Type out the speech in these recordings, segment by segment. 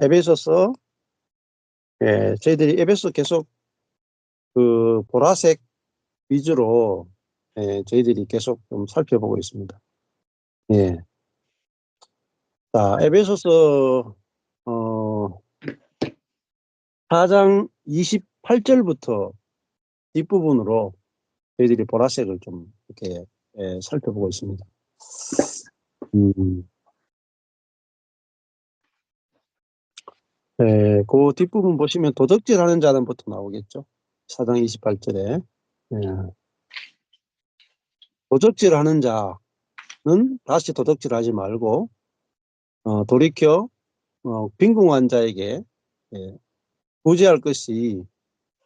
에베소서, 저희들이 에베소 계속 그 보라색 위주로 저희들이 계속 좀 살펴보고 있습니다. 예. 자, 에베소서 4장 28절부터 뒷부분으로 저희들이 보라색을 좀 이렇게 살펴보고 있습니다. 그 뒷부분 보시면 도적질하는 자는부터 나오겠죠. 4장 28절에 도적질하는 자는 다시 도적질하지 말고 돌이켜 빈궁한 자에게 구제할 것이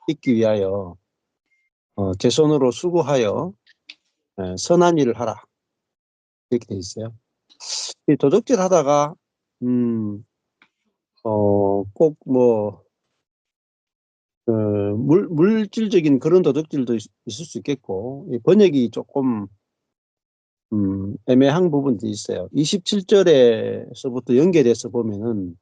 있기 위하여 제 손으로 수고하여 선한 일을 하라, 이렇게 돼 있어요. 이 도적질 하다가 꼭 뭐 물질적인 그런 도둑질도 있을 수 있겠고, 이 번역이 조금 애매한 부분도 있어요. 27절에서부터 연결해서 보면은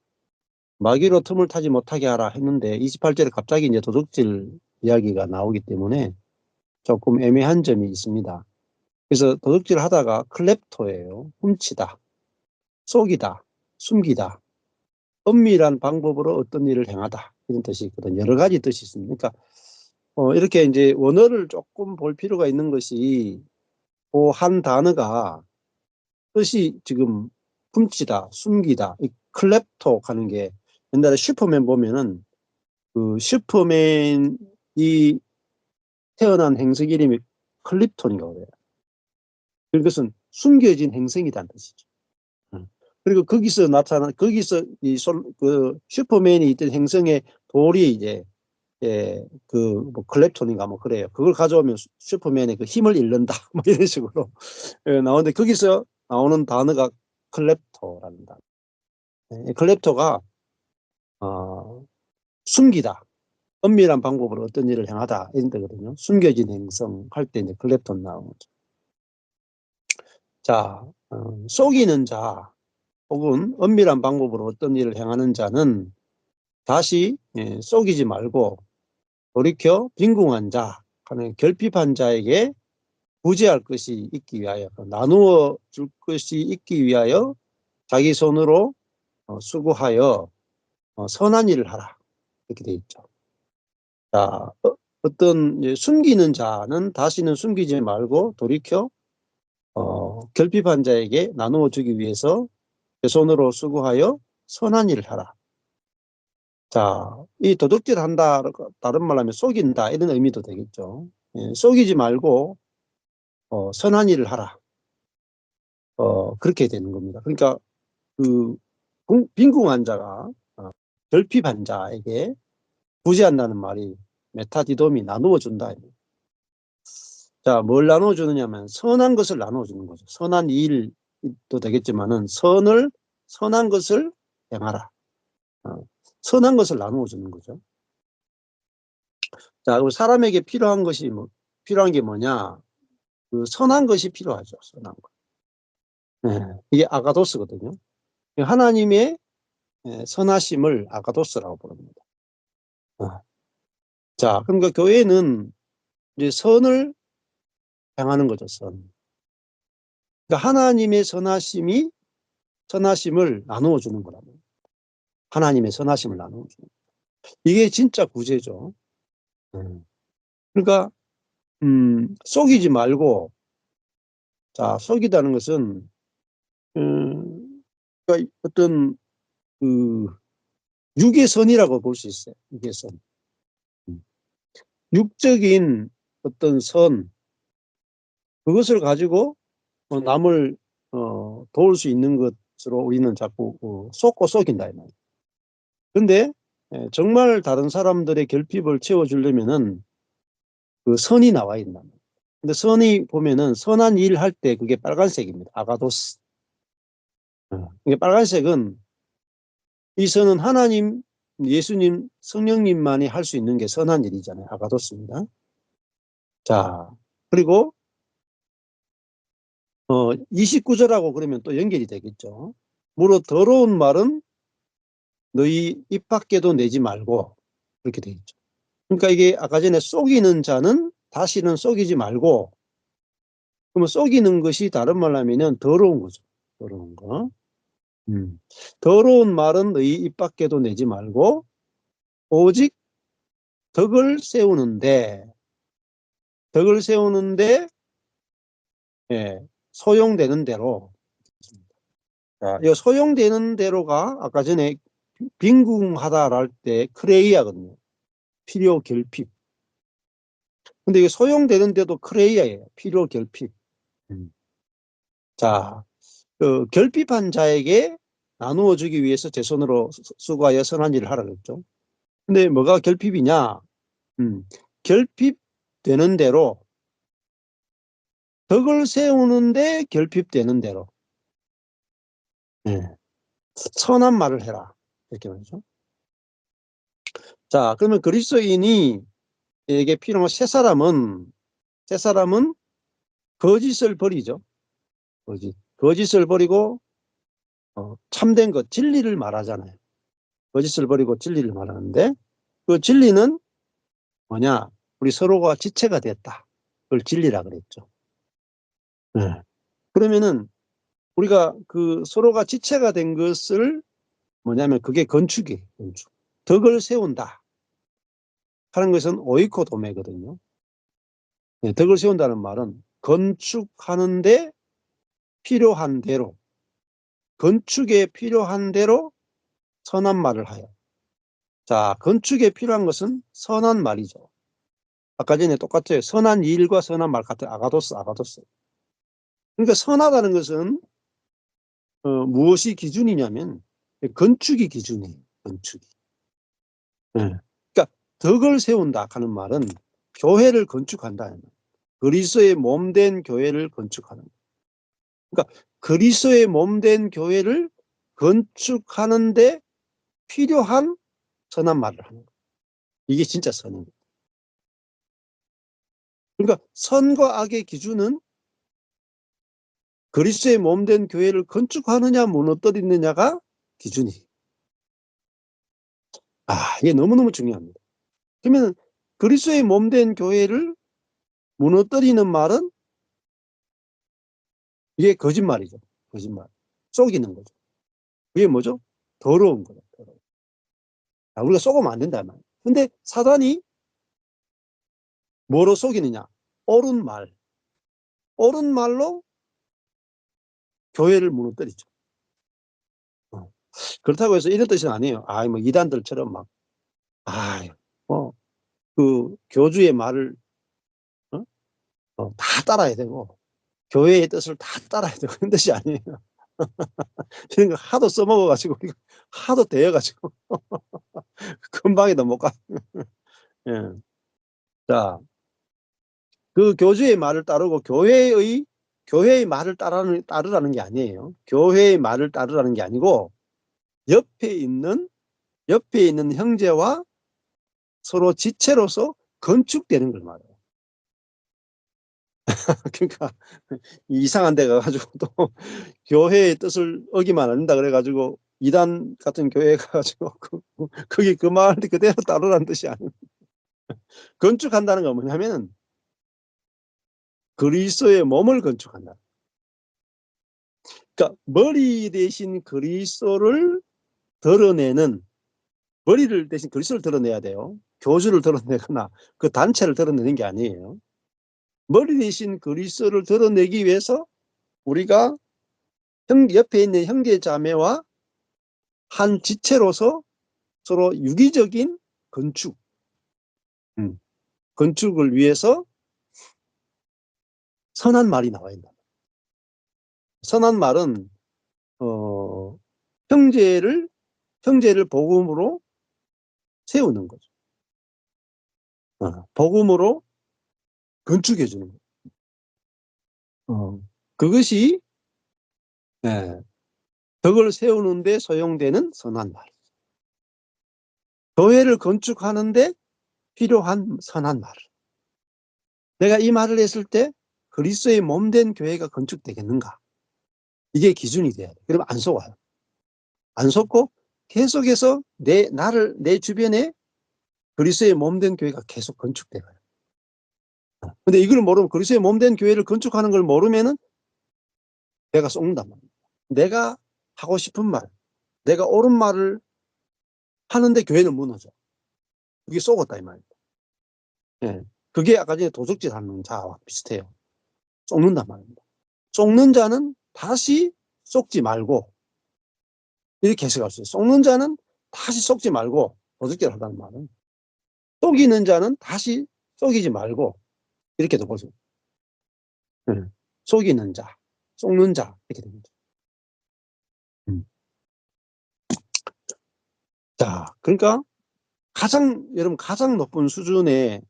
마귀로 틈을 타지 못하게 하라 했는데 28절에 갑자기 이제 도둑질 이야기가 나오기 때문에 조금 애매한 점이 있습니다. 그래서 도둑질 하다가 클랩토예요. 훔치다, 속이다, 숨기다, 은밀한 방법으로 어떤 일을 행하다, 이런 뜻이 있거든요. 여러 가지 뜻이 있습니다. 그러니까 이렇게 이제 원어를 조금 볼 필요가 있는 것이, 그 한 단어가 뜻이 지금 훔치다, 숨기다, 이 클랩토 하는 게, 옛날에 슈퍼맨 보면은 그 슈퍼맨이 태어난 행성 이름이 클립톤인가 그래요. 그것은 숨겨진 행성이라는 뜻이죠. 그리고 거기서 거기서 그 슈퍼맨이 있던 행성의 돌이 이제 뭐 클랩톤인가 뭐 그래요. 그걸 가져오면 슈퍼맨의 그 힘을 잃는다, 뭐 이런 식으로 나오는데, 거기서 나오는 단어가 클랩토라는 단어. 클랩토가 숨기다, 은밀한 방법으로 어떤 일을 행하다, 이런 뜻거든요. 숨겨진 행성 할 때 이제 클랩톤 나오는 거죠. 자, 속이는 자 혹은 은밀한 방법으로 어떤 일을 행하는 자는 다시 속이지 말고 돌이켜 빈궁한 자, 하는 결핍한 자에게 구제할 것이 있기 위하여, 나누어 줄 것이 있기 위하여 자기 손으로 수고하여 선한 일을 하라, 이렇게 되어 있죠. 자, 어떤 숨기는 자는 다시는 숨기지 말고 돌이켜 결핍한 자에게 나누어 주기 위해서 제 손으로 수고하여 선한 일을 하라. 자, 이 도둑질 한다, 다른 말로 하면 속인다, 이런 의미도 되겠죠. 속이지 말고 선한 일을 하라. 그렇게 되는 겁니다. 그러니까 그 빈궁한 자가 결핍한 자에게 구제한다는 말이 메타디돔이 나누어 준다. 자, 뭘 나누어 주느냐면 선한 것을 나누어 주는 거죠. 선한 일도 되겠지만은 선한 것을 행하라. 선한 것을 나누어 주는 거죠. 자, 그럼 사람에게 필요한 게 뭐냐? 그 선한 것이 필요하죠. 선한 것. 이게 아가도스거든요. 하나님의 선하심을 아가도스라고 부릅니다. 자, 그러니까 교회는 이제 선을 행하는 거죠. 선. 그러니까 하나님의 선하심을 나누어 주는 거라고. 하나님의 선하심을 나누어 주는 거. 이게 진짜 구제죠. 그러니까 속이지 말고, 자, 속이다는 것은 그러니까 어떤 그 육의선이라고 볼 수 있어요. 육의선. 육적인 어떤 선, 그것을 가지고 남을 도울 수 있는 것으로 우리는 자꾸 속고 속인다. 그런데 정말 다른 사람들의 결핍을 채워주려면은 그 선이 나와 있나. 근데 선이 보면은 선한 일 할 때 그게 빨간색입니다. 아가도스. 이게 빨간색은, 이 선은 하나님, 예수님, 성령님만이 할 수 있는 게 선한 일이잖아요. 아가도스입니다. 자, 그리고 29절하고 그러면 또 연결이 되겠죠. 무릇 더러운 말은 너희 입 밖에도 내지 말고 그렇게 돼 있죠. 그러니까 이게 아까 전에 속이는 자는 다시는 속이지 말고, 그러면 속이는 것이 다른 말로 하면 더러운 거죠. 더러운 거. 더러운 말은 너희 입 밖에도 내지 말고 오직 덕을 세우는데 예, 소용되는 대로. 자, 이 소용되는 대로가 아까 전에 빈궁하다를 할 때 크레이아거든요. 필요 결핍. 근데 이게 소용되는 데도 크레이아예요. 필요 결핍. 자, 그 결핍한 자에게 나누어 주기 위해서 제 손으로 수고하여 선한 일을 하라 그랬죠. 근데 뭐가 결핍이냐? 결핍되는 대로, 덕을 세우는데 결핍되는 대로, 예, 선한 말을 해라. 이렇게 말이죠. 자, 그러면 그리스도인이 에게 필요한 새 사람은 거짓을 버리죠. 거짓을 버리고 참된 것, 진리를 말하잖아요. 거짓을 버리고 진리를 말하는데, 그 진리는 뭐냐? 우리 서로가 지체가 됐다. 그걸 진리라 그랬죠. 네. 그러면은 우리가 그 서로가 지체가 된 것을 뭐냐면 그게 건축이에요. 건축. 덕을 세운다 하는 것은 오이코도메거든요. 네, 덕을 세운다는 말은 건축하는데 필요한 대로, 건축에 필요한 대로 선한 말을 하여. 자, 건축에 필요한 것은 선한 말이죠. 아까 전에 똑같아요. 선한 일과 선한 말 같은 아가도스. 그러니까 선하다는 것은 무엇이 기준이냐면 건축이 기준이에요. 건축이. 네. 그러니까 덕을 세운다 하는 말은 교회를 건축한다. 그리스도의 몸된 교회를 건축하는. 그러니까 그리스도의 몸된 교회를 건축하는데 필요한 선한 말을 하는 거예요. 이게 진짜 선입니다. 그러니까 선과 악의 기준은 그리스도의 몸된 교회를 건축하느냐 무너뜨리느냐가 기준이에요. 이게 너무너무 중요합니다. 그러면 그리스도의 몸된 교회를 무너뜨리는 말은 이게 거짓말이죠. 거짓말. 속이는 거죠. 그게 뭐죠? 더러운 거죠. 더러운. 우리가 속으면 안 된다 말이에요. 근데 사단이 뭐로 속이느냐? 옳은 말. 옳은 말로 교회를 무너뜨리죠. 그렇다고 해서 이런 뜻은 아니에요. 뭐 이단들처럼 막, 그 교주의 말을 어? 다 따라야 되고 교회의 뜻을 다 따라야 되고 그런 뜻이 아니에요. 이런 거 하도 써먹어가지고 하도 대여가지고 금방에도 못 가. 예. 자, 그 교주의 말을 따르고 교회의 말을 따르라는 게 아니에요. 교회의 말을 따르라는 게 아니고 옆에 있는 형제와 서로 지체로서 건축되는 걸 말해요. 그러니까 이상한 데 가가지고 또 교회의 뜻을 어기면 안 된다 그래가지고 이단 같은 교회 가가지고 거기 그 말 그대로 따르라는 뜻이 아니에요. 건축한다는 건 뭐냐면 그리스도의 몸을 건축한다. 그러니까 머리 대신 그리스도를 드러내는, 머리를 대신 그리스도를 드러내야 돼요. 교주를 드러내거나 그 단체를 드러내는 게 아니에요. 머리 대신 그리스도를 드러내기 위해서 우리가 옆에 있는 형제 자매와 한 지체로서 서로 유기적인 건축, 건축을 위해서 선한 말이 나와야 된다. 선한 말은 어, 형제를 복음으로 세우는 거죠. 복음으로 건축해 주는 거죠. 그것이 예, 덕을 세우는 데 소용되는 선한 말. 교회를 건축하는데 필요한 선한 말. 내가 이 말을 했을 때 그리스도의 몸된 교회가 건축되겠는가? 이게 기준이 돼야 돼. 그러면 안 속아요. 안 속고 계속해서 내 주변에 그리스도의 몸된 교회가 계속 건축돼가요. 근데 이걸 모르면, 그리스도의 몸된 교회를 건축하는 걸 모르면은 내가 썩는단 말이에요. 내가 하고 싶은 말, 내가 옳은 말을 하는데 교회는 무너져. 그게 썩었다 이 말이에요. 예. 그게 아까 전에 도적질 하는 자와 비슷해요. 썩는단 말입니다. 썩는 자는 다시 썩지 말고, 이렇게 해석할 수 있어요. 썩는 자는 다시 썩지 말고, 도적질 하다는 말은. 속이는 자는 다시 속이지 말고, 이렇게도 볼 수 있어요. 예. 속이는 자, 썩는 자, 이렇게 됩니다. 자, 그러니까 여러분, 가장 높은 수준의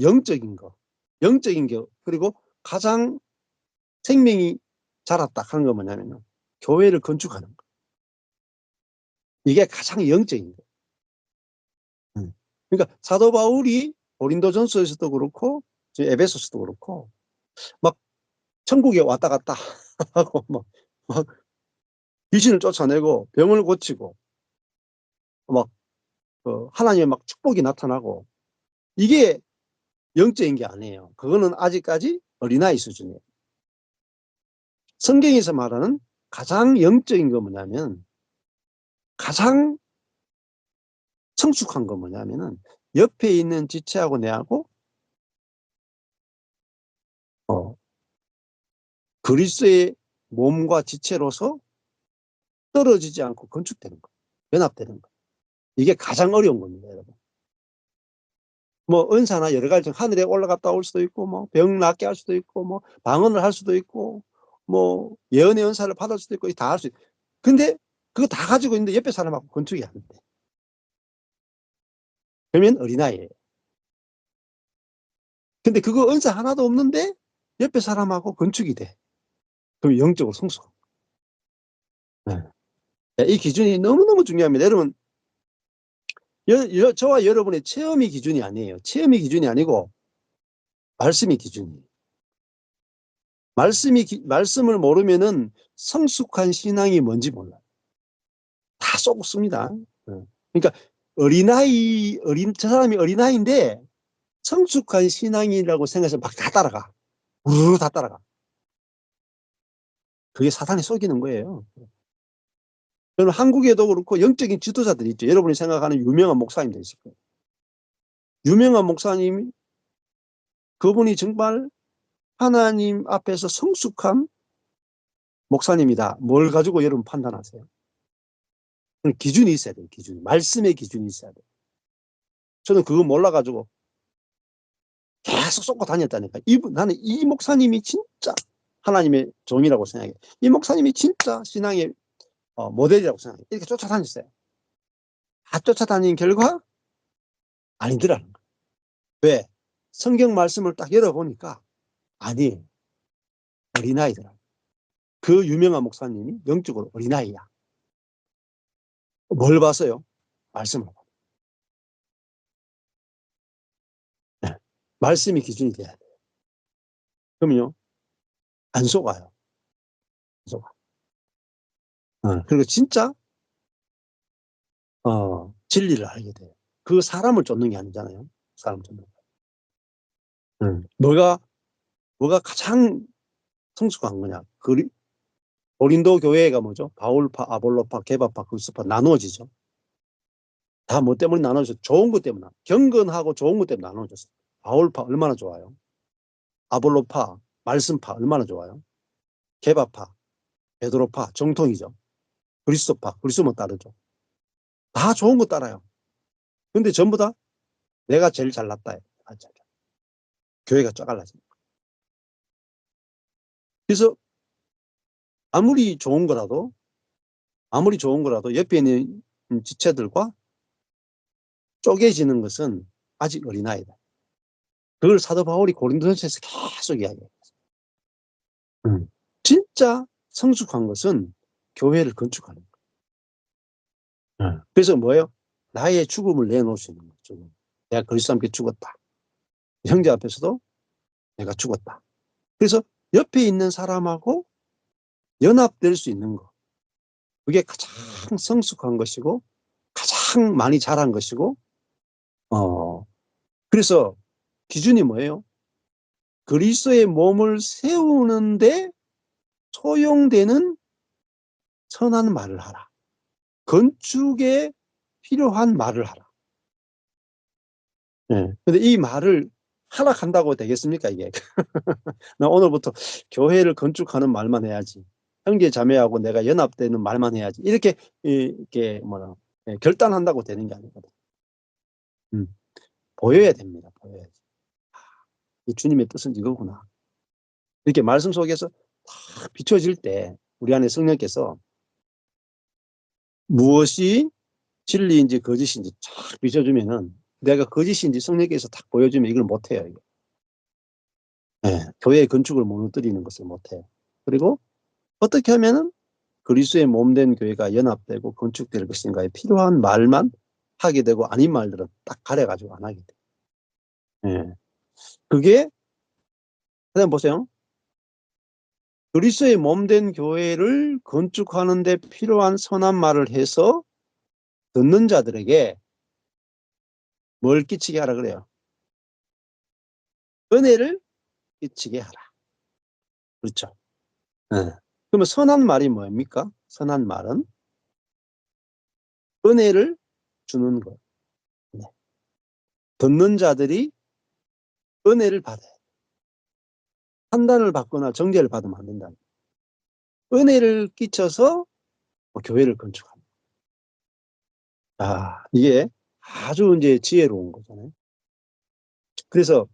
영적인 거, 그리고 가장 생명이 자랐다 하는 건 뭐냐면 교회를 건축하는 거. 이게 가장 영적인 거. 그러니까 사도 바울이 고린도전서에서도 그렇고 에베소서도 그렇고 막 천국에 왔다 갔다 하고 막 귀신을 쫓아내고 병을 고치고 막 하나님의 막 축복이 나타나고, 이게 영적인 게 아니에요. 그거는 아직까지 어린아이 수준이에요. 성경에서 말하는 가장 영적인 거 뭐냐면, 가장 성숙한 거 뭐냐면은 옆에 있는 지체하고 내하고 그리스도의 몸과 지체로서 떨어지지 않고 건축되는 거, 연합되는 거. 이게 가장 어려운 겁니다, 여러분. 뭐 은사나 여러 가지, 하늘에 올라갔다 올 수도 있고, 뭐 병 낫게 할 수도 있고, 뭐 방언을 할 수도 있고, 뭐 예언의 은사를 받을 수도 있고, 다 할 수 있고. 근데 그거 다 가지고 있는데 옆에 사람하고 건축이 안 돼. 그러면 어린아이예요. 근데 그거 은사 하나도 없는데 옆에 사람하고 건축이 돼. 그럼 영적으로 성숙한 거예요. 네. 이 기준이 너무너무 중요합니다. 여러분, 저와 여러분의 체험이 기준이 아니에요. 체험이 기준이 아니고 말씀이 기준이에요. 말씀을 모르면은 성숙한 신앙이 뭔지 몰라요. 다 썩습니다. 그러니까 저 사람이 어린아이인데 성숙한 신앙이라고 생각해서 막 다 따라가. 우르르 다 따라가. 그게 사탄이 속이는 거예요. 저는 한국에도 그렇고 영적인 지도자들이 있죠. 여러분이 생각하는 유명한 목사님들 있을 거예요. 유명한 목사님이, 그분이 정말 하나님 앞에서 성숙한 목사님이다. 뭘 가지고 여러분 판단하세요? 기준이 있어야 돼요. 말씀의 기준이 있어야 돼요. 저는 그거 몰라가지고 계속 쏟고 다녔다니까. 나는 이 목사님이 진짜 하나님의 종이라고 생각해요. 이 목사님이 진짜 신앙의 모델이라고 생각해요. 이렇게 쫓아다녔어요. 다 쫓아다닌 결과 아니더라는 거예요. 왜? 성경 말씀을 딱 열어보니까 아니에요. 어린아이더라. 그 유명한 목사님이 영적으로 어린아이야. 뭘 봤어요? 말씀을. 네. 말씀이 기준이 돼야 돼요. 그럼요, 안 속아요. 안 속아. 그리고 진짜 진리를 알게 돼요. 그 사람을 쫓는 게 아니잖아요. 사람을 쫓는 거. 뭐가 가장 성숙한 거냐? 고린도 교회가 뭐죠? 바울파, 아볼로파, 게바파, 그리스도파 나누어지죠. 다 뭐 때문에 나누어졌어요? 좋은 것 때문에. 경건하고 좋은 것 때문에 나누어졌어요. 바울파 얼마나 좋아요? 아볼로파, 말씀파 얼마나 좋아요? 게바파, 베드로파 정통이죠. 그리스도파, 그리스도만 따르죠. 다 좋은 거 따라요. 근데 전부 다 내가 제일 잘났다. 교회가 쪼갈라져. 그래서 아무리 좋은 거라도 옆에 있는 지체들과 쪼개지는 것은 아직 어린아이다. 그걸 사도 바울이 고린도전서에서 계속 이야기해요. 진짜 성숙한 것은 교회를 건축하는 거예요. 그래서 뭐예요? 나의 죽음을 내놓을 수 있는 거죠. 내가 그리스도와 함께 죽었다. 형제 앞에서도 내가 죽었다. 그래서 옆에 있는 사람하고 연합될 수 있는 거. 그게 가장 성숙한 것이고 가장 많이 자란 것이고 그래서 기준이 뭐예요? 그리스도의 몸을 세우는데 소용되는 선한 말을 하라. 건축에 필요한 말을 하라. 네. 근데 이 말을 하락한다고 되겠습니까, 이게? 나 오늘부터 교회를 건축하는 말만 해야지. 형제 자매하고 내가 연합되는 말만 해야지. 이렇게 뭐라 결단한다고 되는 게 아니거든. 보여야 됩니다. 보여야지. 이 주님의 뜻은 이거구나. 이렇게 말씀 속에서 딱 비춰질 때 우리 안에 성령께서 무엇이 진리인지 거짓인지 쫙 비춰주면은 내가 거짓인지 성령께서 딱 보여주면 이걸 못해요. 이거. 네, 교회의 건축을 무너뜨리는 것을 못해요. 그리고 어떻게 하면은 그리스도의 몸된 교회가 연합되고 건축될 것인가에 필요한 말만 하게 되고 아닌 말들은 딱 가려가지고 안 하게 돼요. 네. 그게 그냥 보세요. 그리스도의 몸된 교회를 건축하는 데 필요한 선한 말을 해서 듣는 자들에게 뭘 끼치게 하라 그래요? 은혜를 끼치게 하라. 그렇죠. 네. 그러면 선한 말이 뭡니까? 선한 말은 은혜를 주는 것. 네. 듣는 자들이 은혜를 받아요. 판단을 받거나 정죄를 받으면 안 된다. 은혜를 끼쳐서 교회를 건축합니다. 이게 아주 이제 지혜로운 거잖아요. 그래서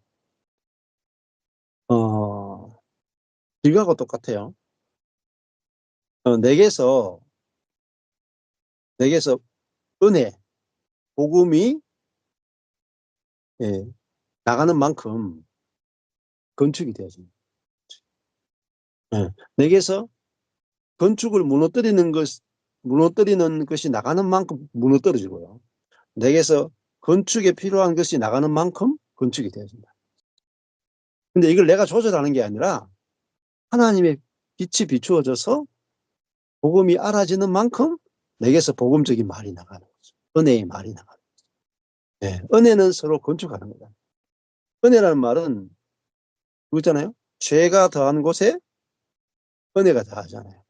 이거하고 똑같아요. 내게서 은혜, 복음이 예, 나가는 만큼 건축이 되어집니다. 예, 내게서 건축을 무너뜨리는 것이 나가는 만큼 무너뜨려지고요. 내게서 건축에 필요한 것이 나가는 만큼 건축이 되어집니다. 근데 이걸 내가 조절하는 게 아니라 하나님의 빛이 비추어져서 복음이 알아지는 만큼 내게서 복음적인 말이 나가는 거죠. 은혜의 말이 나가는 거죠. 예, 은혜는 서로 건축하는 거다. 은혜라는 말은 그거잖아요. 죄가 더한 곳에 은혜가 더하잖아요.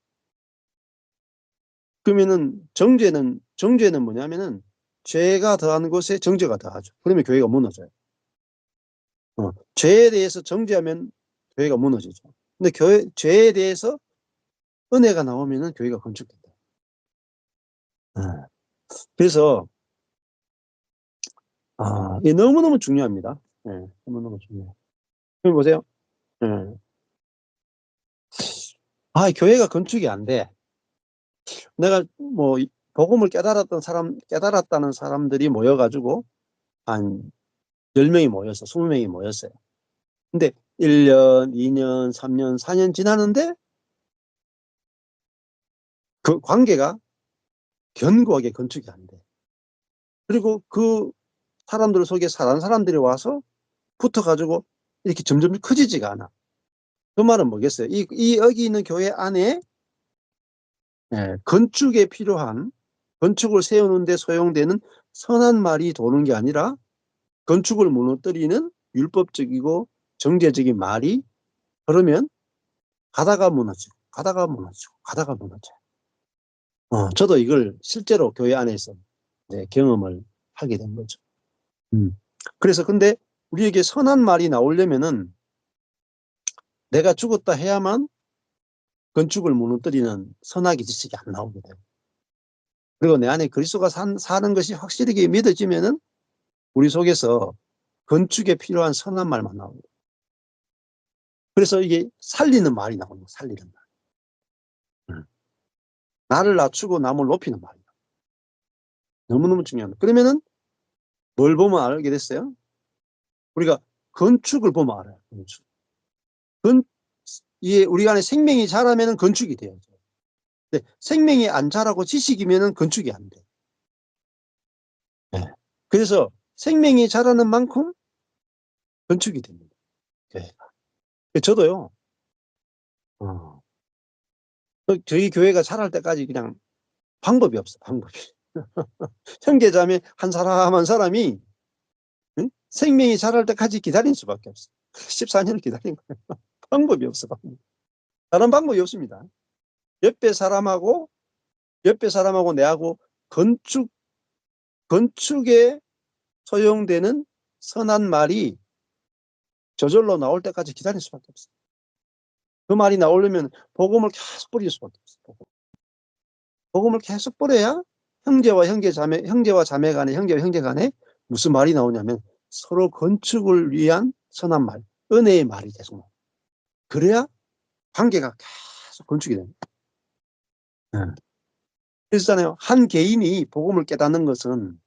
그러면은 정죄는 뭐냐면은 죄가 더한 곳에 정죄가 더하죠. 그러면 교회가 무너져요. 죄에 대해서 정죄하면 교회가 무너지죠. 근데 죄에 대해서 은혜가 나오면은 교회가 건축된다. 그래서 이게 너무너무 중요합니다. 너무너무 중요해요. 그럼 보세요. 교회가 건축이 안 돼. 내가 뭐 복음을 깨달았다는 사람들이 모여가지고 한 10명이 모여서 20명이 모였어요. 근데 1년, 2년, 3년, 4년 지나는데 그 관계가 견고하게 건축이 안 돼. 그리고 그 사람들 속에 다른 사람들이 와서 붙어가지고 이렇게 점점 커지지가 않아. 그 말은 뭐겠어요? 여기 있는 교회 안에 건축에 필요한 건축을 세우는데 소용되는 선한 말이 도는 게 아니라 건축을 무너뜨리는 율법적이고 정죄적인 말이 그러면 가다가 무너지고 가다가 무너지고 가다가 무너져요. 저도 이걸 실제로 교회 안에서 경험을 하게 된 거죠. 그래서 근데 우리에게 선한 말이 나오려면은 내가 죽었다 해야만 건축을 무너뜨리는 선악의 지식이 안 나오게 돼요. 그리고 내 안에 그리스도가 사는 것이 확실하게 믿어지면은 우리 속에서 건축에 필요한 선한 말만 나옵니다. 그래서 이게 살리는 말이 나옵니다. 살리는 말. 나를 낮추고 남을 높이는 말이다. 너무너무 중요합니다. 그러면은 뭘 보면 알게 됐어요? 우리가 건축을 보면 알아요. 건축. 이게 우리 안에 생명이 자라면 건축이 돼요. 근데 생명이 안 자라고 지식이면 건축이 안 돼. 네. 그래서 생명이 자라는 만큼 건축이 됩니다. 네. 저도요. 저희 교회가 자랄 때까지 그냥 방법이 없어, 방법이. 형제 자매 한 사람 한 사람이, 응? 생명이 자랄 때까지 기다릴 수밖에 없어. 14년을 기다린 거예요. 방법이 없어, 방법. 다른 방법이 없습니다. 옆에 사람하고 내하고 건축에 소용되는 선한 말이 저절로 나올 때까지 기다릴 수밖에 없어. 그 말이 나오려면 복음을 계속 뿌릴 수밖에 없어. 복음을 계속 뿌려야 형제와 자매 간에, 형제와 형제 간에 무슨 말이 나오냐면 서로 건축을 위한 선한 말, 은혜의 말이 계속 나와. 그래야 관계가 계속 건축이 됩니다. 네. 그래서잖아요. 한 개인이 복음을 깨닫는 것은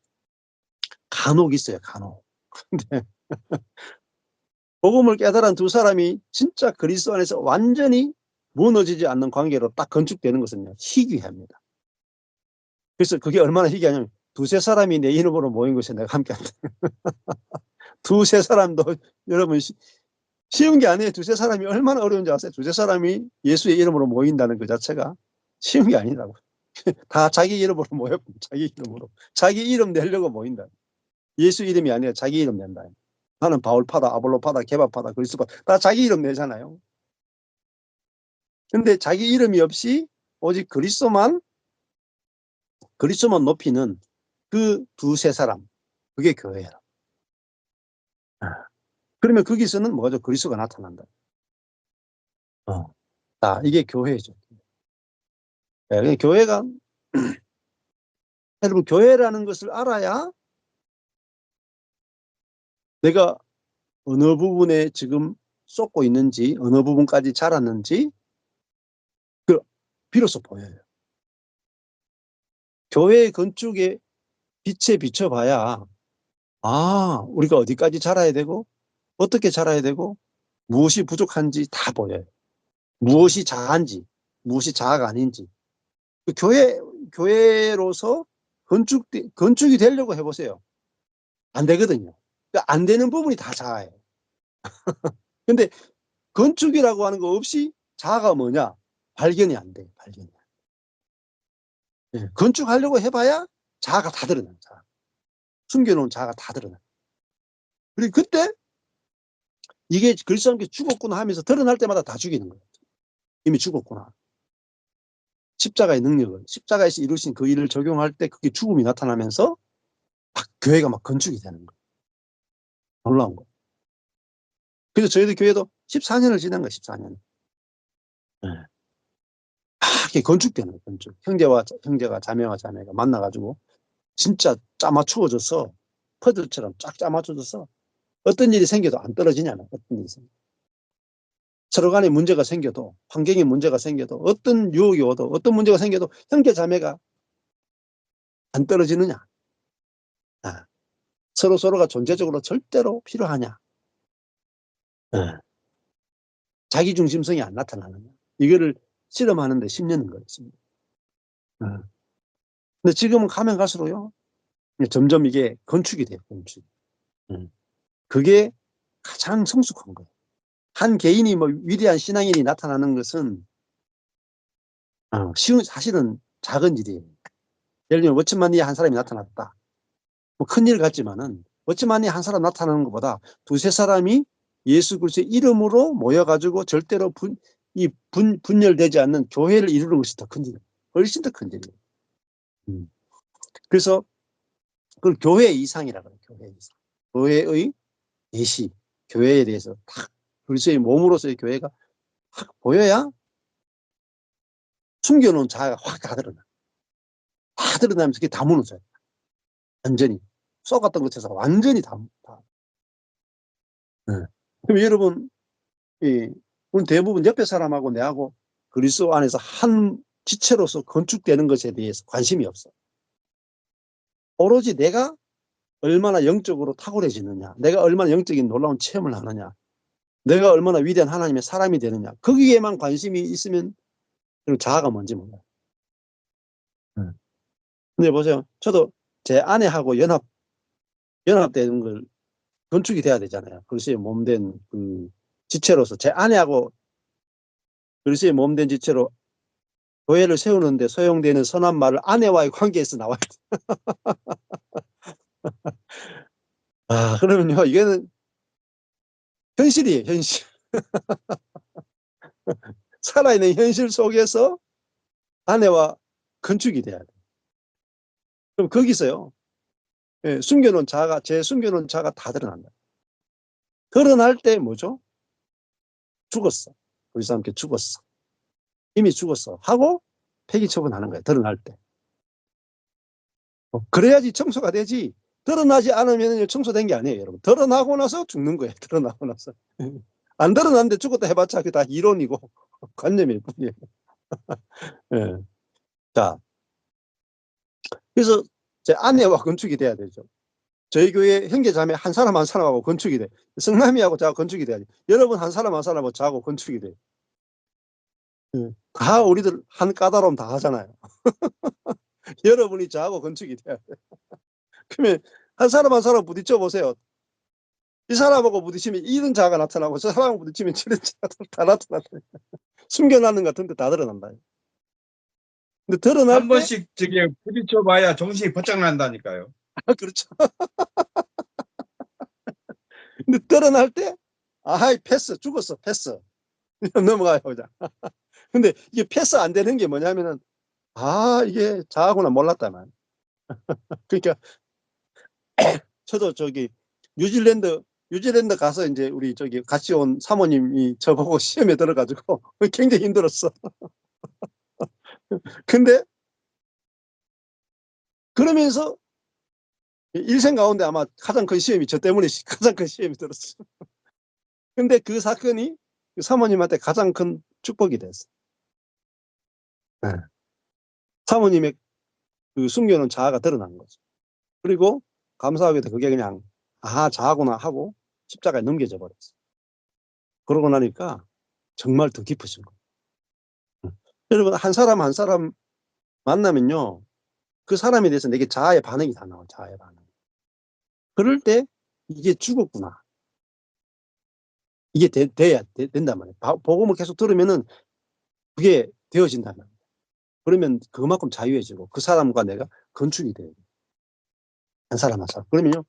간혹 있어요, 간혹. 근데 복음을 깨달은 두 사람이 진짜 그리스도 안에서 완전히 무너지지 않는 관계로 딱 건축되는 것은요, 희귀합니다. 그래서 그게 얼마나 희귀하냐면 두세 사람이 내 이름으로 모인 곳에 내가 함께한다. 두세 사람도 여러분 쉬운 게 아니에요. 두세 사람이 얼마나 어려운지 아세요? 두세 사람이 예수의 이름으로 모인다는 그 자체가 쉬운 게 아니라고. 다 자기 이름으로 모였고 자기 이름으로. 자기 이름 내려고 모인다. 예수 이름이 아니라 자기 이름 낸다. 나는 바울파다, 아볼로파다, 게바파다, 그리스도파다. 다 자기 이름 내잖아요. 근데 자기 이름이 없이 오직 그리스도만 높이는 그 두세 사람. 그게 교회야. 그러면 거기서는 뭐죠? 그리스도가 나타난다. 자, 이게 교회죠. 네, 교회가 여러분 교회라는 것을 알아야 내가 어느 부분에 지금 쏟고 있는지, 어느 부분까지 자랐는지 그 비로소 보여요. 교회 건축에 빛에 비춰봐야 우리가 어디까지 자라야 되고 어떻게 자라야 되고 무엇이 부족한지 다 보여요. 무엇이 자한지 무엇이 자아가 아닌지. 그 교회로서 건축이 되려고 해보세요. 안 되거든요. 그러니까 안 되는 부분이 다 자아예요. 근데 건축이라고 하는 거 없이 자아가 뭐냐? 발견이 안 돼. 발견이. 네. 건축하려고 해봐야 자아가 다 드러나요. 자아. 숨겨놓은 자아가 다 드러나요. 그리고 그때 이게 그리스도 함께 죽었구나 하면서 드러날 때마다 다 죽이는 거예요. 이미 죽었구나. 십자가의 능력을, 십자가에서 이루신 그 일을 적용할 때 그게 죽음이 나타나면서 막 교회가 막 건축이 되는 거예요. 놀라운 거. 그래서 저희들 교회도 14년을 지난 거예요. 14년. 네. 이게 건축되는 거예요. 건축. 형제가 자매가 만나가지고 진짜 짜맞추어져서 퍼즐처럼 쫙 짜맞춰져서 어떤 일이 생겨도 안 떨어지냐는 어떤 일이 생겨도. 서로 간에 문제가 생겨도 환경에 문제가 생겨도 어떤 유혹이 오도 어떤 문제가 생겨도 형제 자매가 안 떨어지느냐. 서로가 존재적으로 절대로 필요하냐. 자기중심성이 안 나타나느냐. 이거를 실험하는 데 10년은 걸렸습니다. 근데 지금은 가면 갈수록요. 점점 이게 건축이 돼요. 건축. 그게 가장 성숙한 거예요. 한 개인이 뭐 위대한 신앙인이 나타나는 것은 사실은 작은 일이에요. 예를 들면 워치만리에 한 사람이 나타났다. 뭐 큰일 같지만은 워치만리에 한 사람 나타나는 것보다 두세 사람이 예수 그리스도의 이름으로 모여가지고 절대로 분열되지 않는 교회를 이루는 것이 더 큰 일. 훨씬 더 큰 일이에요. 그래서 그걸 교회 이상이라고 해요. 교회 이상. 교회의 예시, 교회에 대해서 딱 그리스도의 몸으로서의 교회가 확 보여야 숨겨놓은 자아가 확 다 드러나. 다 드러나면서 그게 다 무너져요. 완전히. 썩었던 것에서 완전히 다. 네. 그럼 여러분, 우리 대부분 옆에 사람하고 내하고 그리스도 안에서 한 지체로서 건축되는 것에 대해서 관심이 없어. 오로지 내가 얼마나 영적으로 탁월해지느냐, 내가 얼마나 영적인 놀라운 체험을 하느냐, 내가 얼마나 위대한 하나님의 사람이 되느냐, 거기에만 관심이 있으면 자아가 뭔지 몰라요. 근데 보세요. 저도 제 아내하고 연합되는 걸 건축이 돼야 되잖아요. 그리스도의 몸된 그 지체로서 제 아내하고 그리스도의 몸된 지체로 교회를 세우는데 소용되는 선한 말을 아내와의 관계에서 나와야 돼. 그러면요, 이게는 현실이에요, 현실. 살아있는 현실 속에서 아내와 건축이 돼야 돼. 그럼 거기서요, 예, 제 숨겨놓은 자가 다 드러난다. 드러날 때 뭐죠? 죽었어. 우리 사람께 죽었어. 이미 죽었어. 하고 폐기 처분하는 거예요. 드러날 때. 그래야지 청소가 되지. 드러나지 않으면 청소된 게 아니에요, 여러분. 드러나고 나서 죽는 거예요. 드러나고 나서. 안 드러났는데 죽었다 해봤자 그게 다 이론이고 관념일 뿐이에요. 예. 자, 그래서 제 아내와 건축이 돼야 되죠. 저희 교회 형제자매 한 사람 한 사람하고 건축이 돼. 성남이하고 저하고 건축이 돼야지. 여러분 한 사람 한 사람하고 저하고 건축이 돼. 다 우리들 한 까다로움 다 하잖아요. 여러분이 저하고 건축이 돼야 돼. 그러면 한 사람 한 사람 부딪혀 보세요. 이 사람하고 부딪히면 이런 자가 나타나고 저 사람하고 부딪히면 저런 자가 다 나타나요. 숨겨놨는 것 같은데 다 드러난다. 근데 드러날 한 때, 번씩 저기 부딪혀봐야 정신이 바짝 난다니까요. 그렇죠. 근데 드러날 때, 패스, 죽었어, 패스. 넘어가요, 보자. 근데 이게 패스 안 되는 게 뭐냐면은, 이게 자하고는 몰랐다만. 그러니까, 저도 저기, 뉴질랜드 가서 이제 우리 저기 같이 온 사모님이 저보고 시험에 들어가지고 굉장히 힘들었어. 근데 그러면서 일생 가운데 아마 가장 큰 시험이 저 때문에 가장 큰 시험이 들었어. 근데 그 사건이 그 사모님한테 가장 큰 축복이 됐어. 네. 사모님의 그 숨겨놓은 자아가 드러난 거죠. 그리고 감사하게도 그게 그냥 자아구나 하고 십자가에 넘겨져 버렸어. 그러고 나니까 정말 더 깊어진 거예요. 여러분 한 사람 한 사람 만나면요, 그 사람에 대해서 내게 자아의 반응이 다 나와. 자아의 반응. 그럴 때 이게 죽었구나. 이게 된단 말이에요. 복음을 계속 들으면은 그게 되어진단 말이에요. 그러면 그만큼 자유해지고 그 사람과 내가 건축이 돼요. 한 사람 한 사람. 그러면요,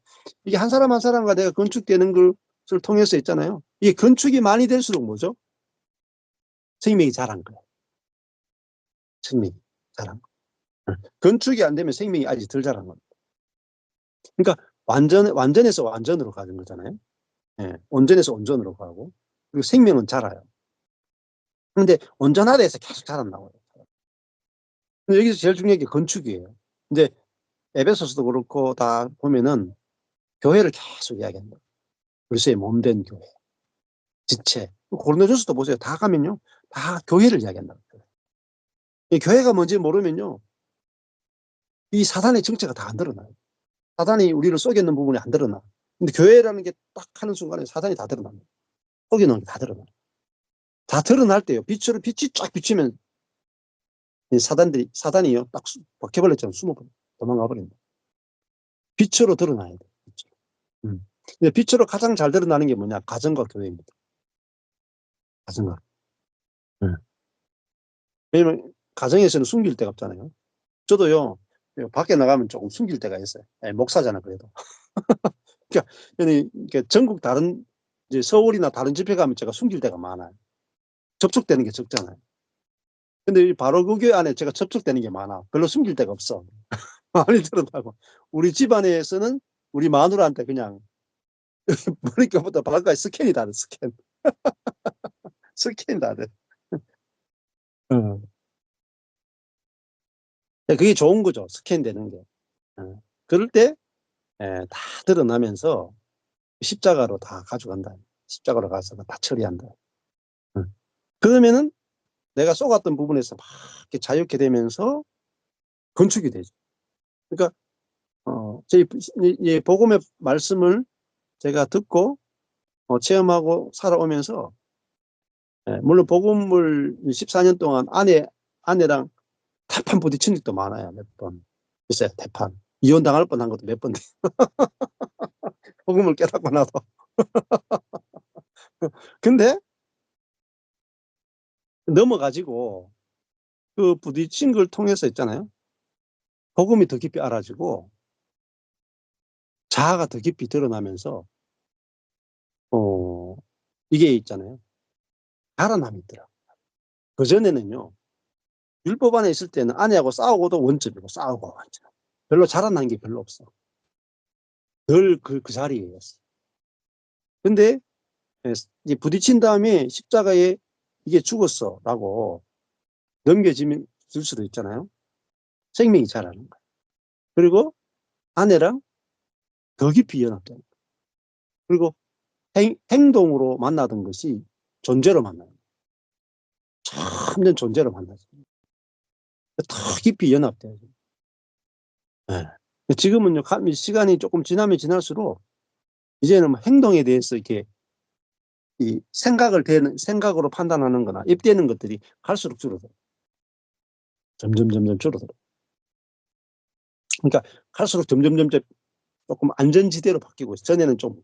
이게 한 사람 한 사람과 내가 건축되는 것을 통해서 있잖아요. 이게 건축이 많이 될수록 뭐죠? 생명이 자란 거예요. 생명이 자란 거. 건축이 안 되면 생명이 아직 덜 자란 겁니다. 그러니까 완전에서 완전으로 가는 거잖아요. 예, 온전에서 온전으로 가고, 그리고 생명은 자라요. 그런데 온전하다 해서 계속 자란다고요. 근데 여기서 제일 중요한 게 건축이에요. 이제 에베소서도 그렇고 다 보면은 교회를 계속 이야기한다. 그리스도의 몸된 교회, 지체. 고린도전서도 보세요. 다 가면요, 다 교회를 이야기한다. 이 교회가 뭔지 모르면요, 이 사단의 정체가 다 안 드러나요. 사단이 우리를 속였는 부분이 안 드러나. 근데 교회라는 게 딱 하는 순간에 사단이 다 드러납니다. 속여놓은 게 다 드러나. 다 드러날 때요. 빛이 쫙 비치면 사단이요, 딱 바퀴벌레처럼 숨어버려. 도망가 버린다. 빛으로 드러나야 돼. 빛으로. 근데 빛으로 가장 잘 드러나는 게 뭐냐? 가정과 교회입니다. 가정과. 음. 왜냐면 가정에서는 숨길 데가 없잖아요. 저도요, 밖에 나가면 조금 숨길 데가 있어요. 목사잖아, 그래도. 그러니까 전국 다른, 이제 서울이나 다른 집회 가면 제가 숨길 데가 많아요. 접촉되는 게 적잖아요. 근데 바로 그 교회 안에 제가 접촉되는 게 많아. 별로 숨길 데가 없어. 많이 드러나고. 우리 집안에서는 우리 마누라한테 그냥 머리끝부터 발까지 스캔이 다 돼, 스캔. 스캔이 다 돼. 어. 그게 좋은 거죠. 스캔되는 게. 그럴 때, 다 드러나면서 십자가로 다 가져간다. 십자가로 가서 다 처리한다. 그러면은 내가 속았던 부분에서 막 이렇게 자유케 되면서 건축이 되죠. 그러니까, 저희 복음의 말씀을 제가 듣고, 체험하고 살아오면서, 물론 복음을 14년 동안 아내랑 태판 부딪힌 적도 많아요. 몇 번. 있어요, 태판. 이혼 당할 뻔한 것도 몇 번. 복음을 깨닫고 나서. 근데 넘어가지고 그 부딪힌 걸 통해서 있잖아요. 복음이 더 깊이 알아지고 자아가 더 깊이 드러나면서 이게 있잖아요. 자라남이 있더라고요. 그전에는요. 율법 안에 있을 때는 아내하고 싸우고도 원점이고 싸우고 완전. 별로 자라난 게 별로 없어. 늘 그 자리에였어. 근데 이제 부딪힌 다음에 십자가에 이게 죽었어라고 넘겨질 수도 있잖아요. 생명이 자라는 거예요. 그리고 아내랑 더 깊이 연합되는 거예요. 그리고 행동으로 만나던 것이 존재로 만나는 거예요. 참된 존재로 만나죠. 더 깊이 연합돼요. 네. 지금은요, 시간이 조금 지나면 지날수록 이제는 행동에 대해서 이렇게 이 생각으로 판단하는 거나 입대는 것들이 갈수록 줄어들어요. 점점 줄어들어요. 그러니까 갈수록 점점 조금 안전지대로 바뀌고 있어요. 전에는 좀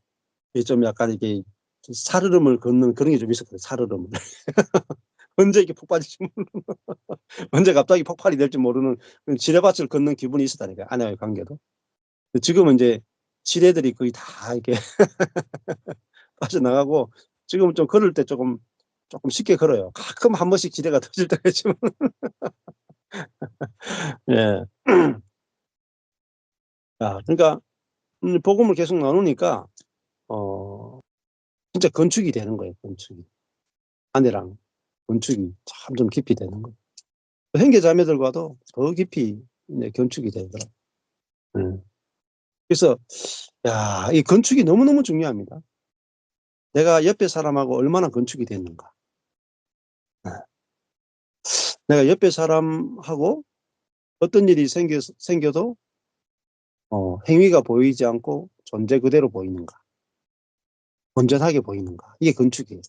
약간 이게 살얼음을 걷는 그런 게 좀 있었거든요. 살얼음을. 언제 이렇게 폭발할지 모르는, 언제 갑자기 폭발이 될지 모르는 지뢰밭을 걷는 기분이 있었다니까요. 아내와의 관계도. 지금은 이제 지뢰들이 거의 다 이렇게 빠져나가고 지금은 좀 걸을 때 조금 쉽게 걸어요. 가끔 한 번씩 지뢰가 터질 때가 있지만. 예. 그러니까 복음을 계속 나누니까 진짜 건축이 되는 거예요. 건축이. 아내랑 건축이 참 좀 깊이 되는 거예요. 형제 자매들과도 더 깊이 이제 건축이 되더라고요. 예. 그래서 이 건축이 너무너무 중요합니다. 내가 옆에 사람하고 얼마나 건축이 됐는가. 예. 내가 옆에 사람하고 어떤 일이 생겨도 행위가 보이지 않고 존재 그대로 보이는가. 온전하게 보이는가. 이게 건축이에요.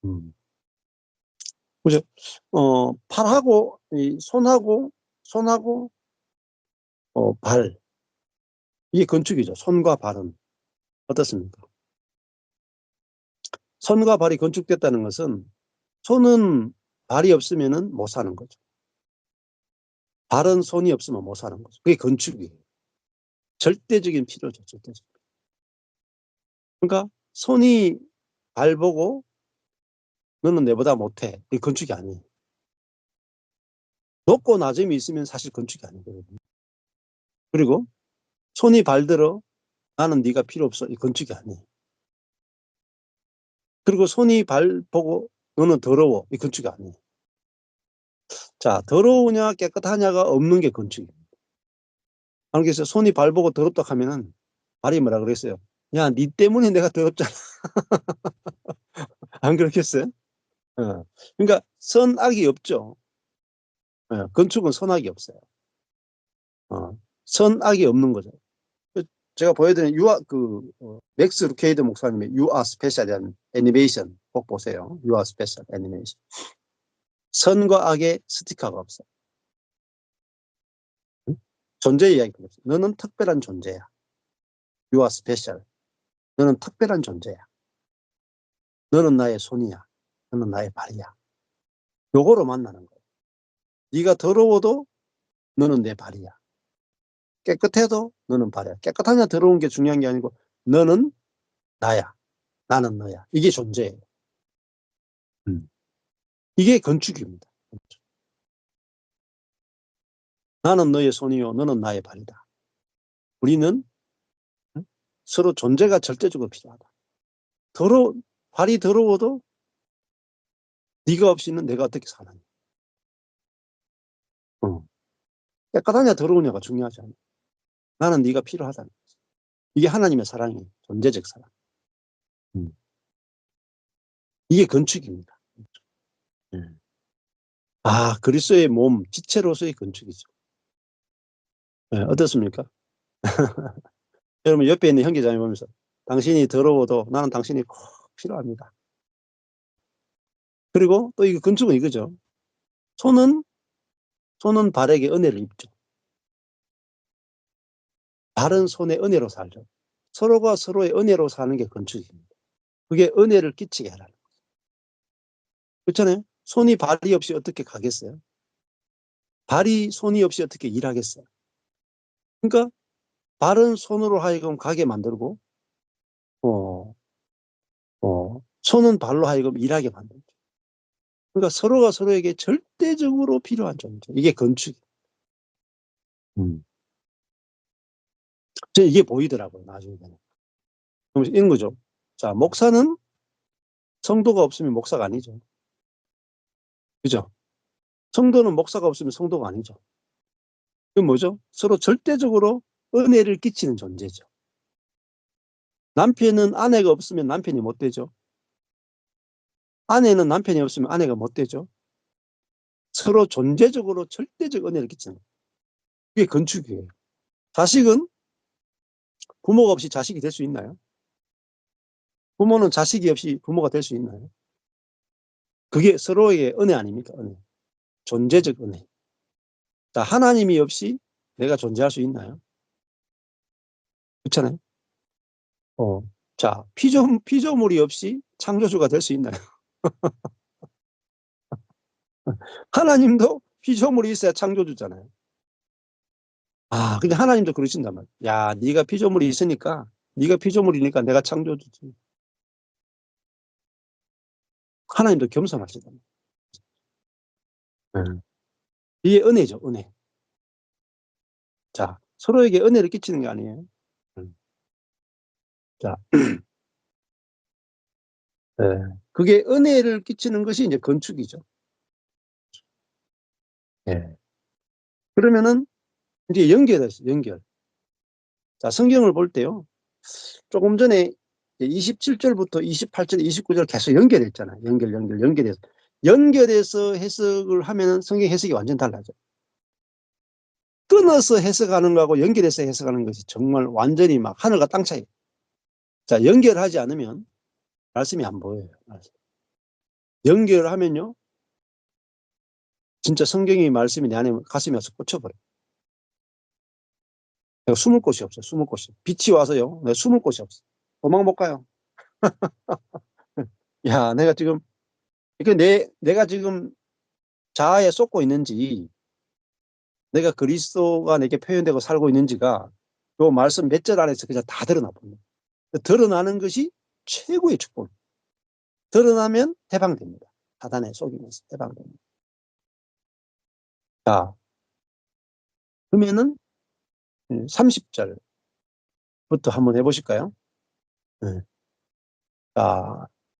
음. 그죠? 팔하고, 손하고, 발. 이게 건축이죠. 손과 발은. 어떻습니까? 손과 발이 건축됐다는 것은 손은 발이 없으면 못 사는 거죠. 발은 손이 없으면 못 사는 거죠. 그게 건축이에요. 절대적인 필요죠. 절대적. 그러니까 손이 발 보고 너는 내보다 못해. 이게 건축이 아니에요. 높고 낮음이 있으면 사실 건축이 아니거든요. 그리고 손이 발들어 나는 네가 필요 없어. 이 건축이 아니에요. 그리고 손이 발 보고 너는 더러워. 이 건축이 아니에요. 자, 더러우냐 깨끗하냐가 없는 게 건축이에요. 그래서 손이 발 보고 더럽다 하면은 발이 뭐라 그랬어요? 야, 니 때문에 내가 더럽잖아. 안 그렇겠어요? 그러니까 선악이 없죠. 건축은 선악이 없어요. 선악이 없는 거죠. 제가 보여드린 맥스 루케이드 목사님의 You Are Special이라는 애니메이션 꼭 보세요. You Are Special 애니메이션. 선과 악의 스티커가 없어요. 응? 존재 이야기가 없어요. 너는 특별한 존재야. You are special. 너는 특별한 존재야. 너는 나의 손이야. 너는 나의 발이야. 요거로 만나는 거예요. 네가 더러워도 너는 내 발이야. 깨끗해도 너는 발이야. 깨끗하냐 더러운 게 중요한 게 아니고 너는 나야. 나는 너야. 이게 존재예요. 이게 건축입니다. 나는 너의 손이요. 너는 나의 발이다. 우리는 서로 존재가 절대적으로 필요하다. 발이 더러워도 네가 없이는 내가 어떻게 사느냐. 깨끗하냐 더러우냐가 중요하지 않아. 나는 네가 필요하다는 거지. 이게 하나님의 사랑이에요. 존재적 사랑. 이게 건축입니다. 음. 그리스도의 몸, 지체로서의 건축이죠. 네, 어떻습니까? 여러분 옆에 있는 형제자매 보면서 당신이 더러워도 나는 당신이 꼭 필요합니다. 그리고 또 이 건축은 이거죠. 손은 발에게 은혜를 입죠. 발은 손의 은혜로 살죠. 서로가 서로의 은혜로 사는 게 건축입니다. 그게 은혜를 끼치게 하라는 거죠. 그렇잖아요. 손이 발이 없이 어떻게 가겠어요? 발이 손이 없이 어떻게 일하겠어요? 그러니까 발은 손으로 하여금 가게 만들고 어, 손은 발로 하여금 일하게 만들죠. 그러니까 서로가 서로에게 절대적으로 필요한 존재. 이게 건축. 저 이게 보이더라고요, 나중에. 그럼 이런 거죠. 자, 목사는 성도가 없으면 목사가 아니죠. 그죠? 성도는 목사가 없으면 성도가 아니죠. 그건 뭐죠? 서로 절대적으로 은혜를 끼치는 존재죠. 남편은 아내가 없으면 남편이 못 되죠. 아내는 남편이 없으면 아내가 못 되죠. 서로 존재적으로 절대적 은혜를 끼치는 거예요. 그게 건축이에요. 자식은 부모가 없이 자식이 될 수 있나요? 부모는 자식이 없이 부모가 될 수 있나요? 그게 서로의 은혜 아닙니까? 은혜. 존재적 은혜. 자, 하나님이 없이 내가 존재할 수 있나요? 그렇잖아요. 어. 자, 피조물이 없이 창조주가 될 수 있나요? 하나님도 피조물이 있어야 창조주잖아요. 아, 근데 하나님도 그러신단 말이야. 야, 네가 피조물이 있으니까, 네가 피조물이니까 내가 창조주지. 하나님도 겸손하시단 말이야. 이게 은혜죠, 은혜. 자, 서로에게 은혜를 끼치는 게 아니에요. 자, 네. 그게 은혜를 끼치는 것이 이제 건축이죠. 네. 그러면은 이제 연결했어요, 연결. 자, 성경을 볼 때요. 조금 전에 27절부터 28절, 29절 계속 연결했잖아요. 연결해서. 연결해서 해석을 하면은 성경 해석이 완전 달라져. 끊어서 해석하는 거하고 연결해서 해석하는 것이 정말 완전히 막 하늘과 땅 차이. 자, 연결하지 않으면 말씀이 안 보여요. 연결하면요. 진짜 성경의 말씀이 내 안에 가슴에 와서 꽂혀버려요. 내가 숨을 곳이 없어요. 숨을 곳이. 빛이 와서요. 내가 숨을 곳이 없어. 도망 못 가요. 야, 내가 지금, 내가 지금 자아에 쏟고 있는지, 내가 그리스도가 내게 표현되고 살고 있는지가 그 말씀 몇 절 안에서 그냥 다 드러나 봅니다. 드러나는 것이 최고의 축복. 드러나면 해방됩니다. 사단에 속이면서 해방됩니다. 자, 그러면은 30절부터 한번 해보실까요? 네. 자,